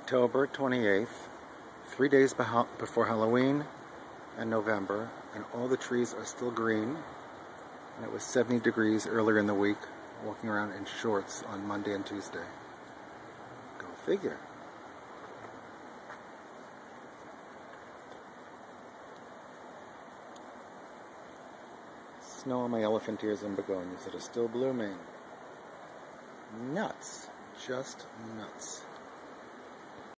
October 28th, 3 days before Halloween and November, and all the trees are still green. And it was 70 degrees earlier in the week, walking around in shorts on Monday and Tuesday. Go figure. Snow on my elephant ears and begonias that are still blooming. Nuts. Just nuts.